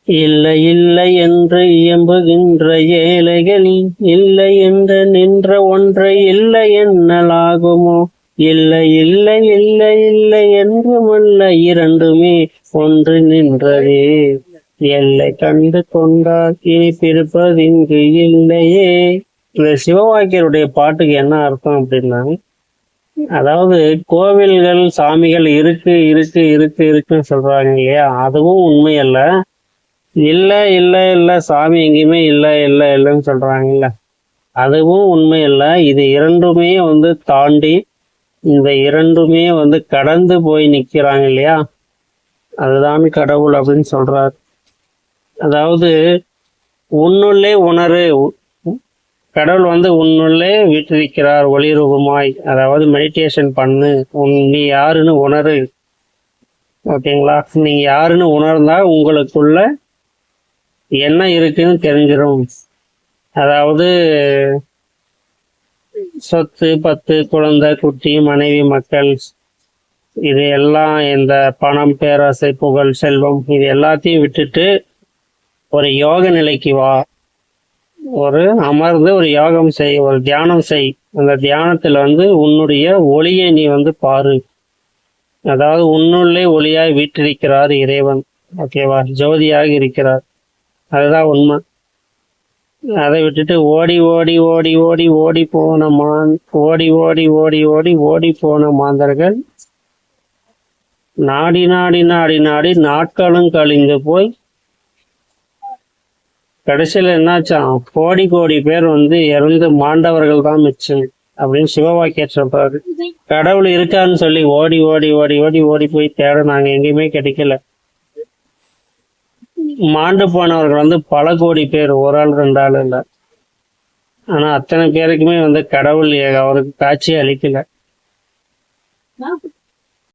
இல்லை இல்லை என்று இயம்புகின்ற ஏழைகளில் இல்லை என்று நின்ற ஒன்றை இல்லை என்னலாகுமோ? இல்லை இல்லை இல்லை இல்லை என்றுமல்ல இரண்டுமே ஒன்று நின்றதே. எல்லை கண்டு கொண்டால் இனி பிரிப்பது இங்கு இல்லையே. இந்த சிவவாக்கியருடைய பாட்டுக்கு என்ன அர்த்தம் அப்படின்னா, அதாவது கோவில்கள் சாமிகள் இருக்கு இருக்கு இருக்கு இருக்குன்னு சொல்றாங்க இல்லையா, அதுவும் உண்மை அல்ல. இல்ல இல்ல இல்ல சாமி எங்கேயுமே இல்ல இல்ல இல்லைன்னு சொல்றாங்கல்ல, அதுவும் உண்மை இல்லை. இது இரண்டுமே தாண்டி இந்த இரண்டுமே கடந்து போய் நிக்கிறாங்க இல்லையா, அதுதான் கடவுள் அப்படின்னு சொல்றாரு. அதாவது உன்னுள்ளே உணரு, கடவுள் உன்னுள்ளே வீற்றிருக்கிறார் ஒளிரூபமாய். அதாவது மெடிடேஷன் பண்ணு, நீ யாருன்னு உணரு. ஓகேங்களா? நீங்க யாருன்னு உணர்ந்தா உங்களுக்குள்ள என்ன இருக்குன்னு தெரிஞ்சிடும். அதாவது சொத்து பத்து குழந்தை குட்டி மனைவி மக்கள் இது எல்லாம், இந்த பணம் பேராசை புகழ் செல்வம் இது எல்லாத்தையும் விட்டுட்டு ஒரு யோக நிலைக்கு வா. ஒரு அமர்ந்து ஒரு யோகம் செய், ஒரு தியானம் செய். அந்த தியானத்துல உன்னுடைய ஒளியை நீ பாரு. அதாவது உன்னுள்ளே ஒளியாய் வீற்றிருக்கிறார் இறைவன். ஓகேவா? ஜோதியாக இருக்கிறார், அதுதான் உண்மை. அதை விட்டுட்டு ஓடி ஓடி ஓடி ஓடி ஓடி போன ஓடி ஓடி ஓடி ஓடி ஓடி போன மாந்தர்கள் நாடி நாடி நாடி நாடி நாட்களும் கழிந்து போய் கடைசியில் என்னாச்சான், கோடி கோடி பேர் இறந்து மாண்டவர்கள் தான் மிச்சம் அப்படின்னு சிவவாக்கியர் சொல்றாரு. கடவுள் இருக்கான்னு சொல்லி ஓடி ஓடி ஓடி ஓடி ஓடி போய் தேட நாங்க எங்கேயுமே கிடைக்கல. மாண்டு போனவர்கள் பல கோடி பேர், ஒரு ஆள் ரெண்டு ஆள் இல்லை. ஆனா அத்தனை பேருக்குமே கடவுள் அவருக்கு காட்சி அளிக்கல.